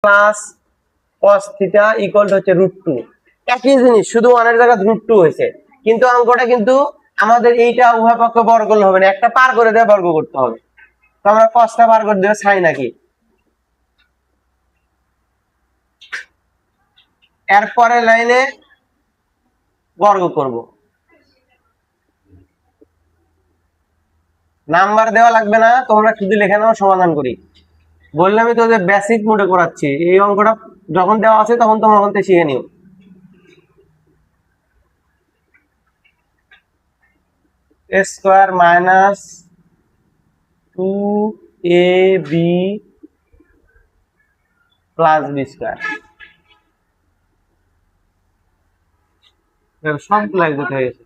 Plus cos theta equal to হচ্ছে √2। একই জিনিস, শুধু 1 এর জায়গায় √2 হয়েছে, কিন্তু অঙ্কটা কিন্তু আমাদের এইটা উভয় পক্ষ বর্গ করলে হবে না, একটা পার করে দিয়ে বর্গ করতে হবে। তো আমরা cosটা পার করে দিয়ে sin নাকি, এরপরে লাইনে বর্গ করব। নাম্বার দেওয়া লাগবে না, তোমরা শুধু লিখে নাও, সমাধান করি। বললামই তো যে বেসিক মোডে করাচ্ছি, এই অঙ্কটা যখন দেওয়া আছে তখন তোমরা ওখান থেকে শিখে নিও। a square minus 2ab plus b square, সবগুলো একসাথে হয়ে গেছে।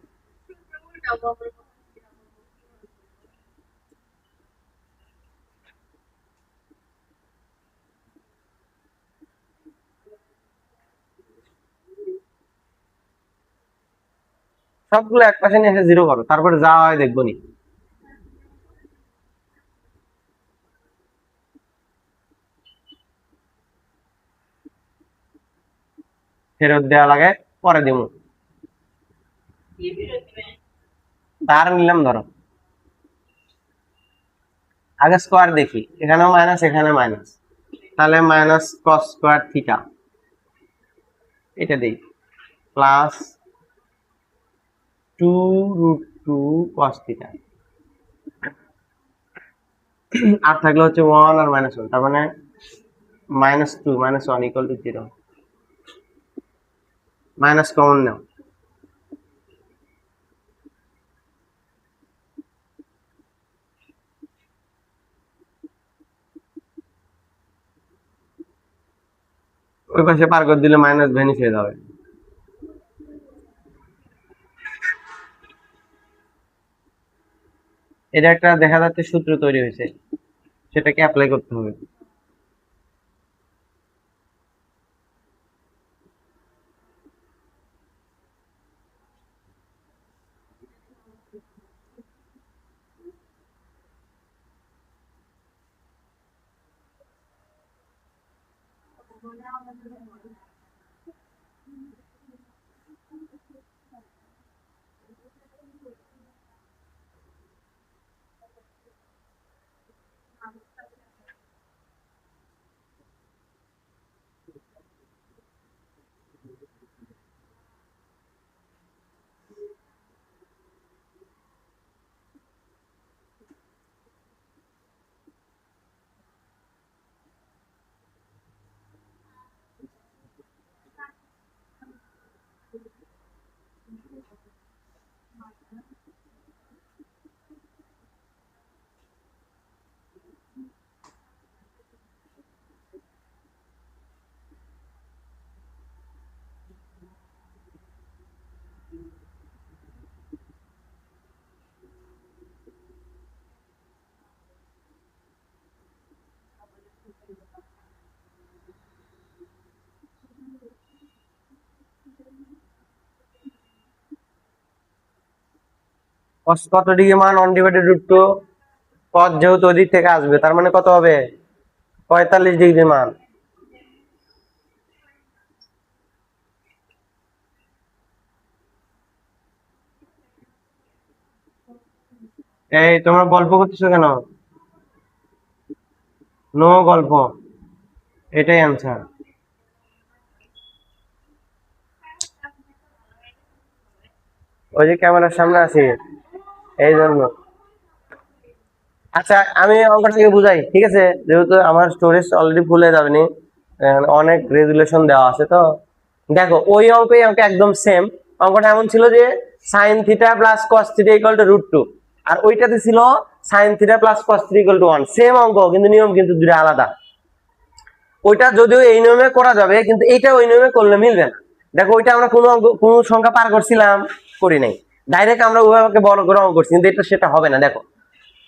সবগুলো এক পাশে নিয়ে এসে 0 করো, তারপরে যা হয় দেখবো নি। ফেরত দেওয়া লাগে, পরে দিব। তার নিলাম, ধরো আগে স্কয়ার দেখি, এখানেও মাইনাস এখানে মাইনাস, তাহলে মাইনাস cos স্কয়ার থিটা, এটা দেই, প্লাস 2√2 cos থিটা, আর থাকলে হচ্ছে 1 আর -1, তার মানে -2 -1 ইকুয়াল টু 0। মাইনাস কমন নাও, ওই পাশে পার করে দিলে মাইনাস ভ্যানিশ হয়ে যাবে। এটা একটা দেখা যাচ্ছে সূত্র তৈরি হয়েছে, সেটাকে অ্যাপ্লাই করতে হবে। cos কত ডিগ্রি মান 1 ডিভাইডেড √2, cos যেহেতু ওই দিক থেকে আসবে, তার মানে কত হবে, 45 ডিগ্রি মান। এই তোমরা গল্প করতেছো কেন? নো গল্প, এটাই অ্যান্সার। ওই যে ক্যামেরার সামনে আছি, এই জন্য। আচ্ছা আমি অঙ্কটাকে বুঝাই, ঠিক আছে, যেহেতু আমার স্টোরেজ অলরেডি ফুল হয়ে যাবে নি, অনেক রেজুলেশন দেওয়া আছে। তো দেখো ওই অঙ্কই অঙ্ক একদম সেম। অঙ্কটা এমন ছিল যে sin theta plus cos theta equal to √2, আর ওইটাতে ছিল sin theta plus cos theta equal to 1। Same অঙ্ক, কিন্তু নিয়ম কিন্তু দুটো আলাদা। ওইটা যদিও এই নিয়মে করা যাবে, কিন্তু এইটা ওই নিয়মে করলে মিলবে না। দেখো ওইটা আমরা কোনো সংখ্যা পার করছিলাম, করি নাই, ডাইরেক্ট আমরা উভয়কে বড় করে অঙ্ক করছি, কিন্তু এটা সেটা হবে না। দেখো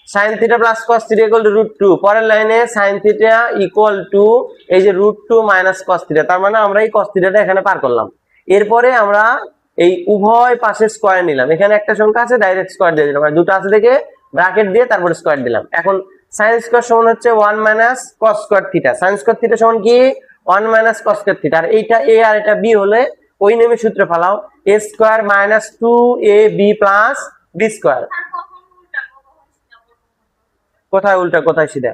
sin theta plus cos theta equal to √2, পরের লাইনে sin থিটা ইকুয়াল টু এই যে √2 মাইনাস cos থিটা, তার মানে আমরা এই cos থিটাটা এখানে পার করলাম। এরপরে আমরা এই উভয় পাশে স্কয়ার নিলাম, এখানে একটা সংখ্যা আছে ডাইরেক্ট স্কয়ার দিয়ে দিলাম, আর দুটো আছে দেখে ব্র্যাকেট দিয়ে তারপরে স্কয়ার দিলাম। এখন sin স্কয়ার সমান হচ্ছে 1 minus cos square theta, sin square theta সমান কি 1 মাইনাস কস স্কয়ার থিটা, আর এইটা a আর এটা b হলে ওই নেমে সূত্র ফেলাও a square minus 2ab plus b square. কোথায় উল্টা কোথায় সিধা?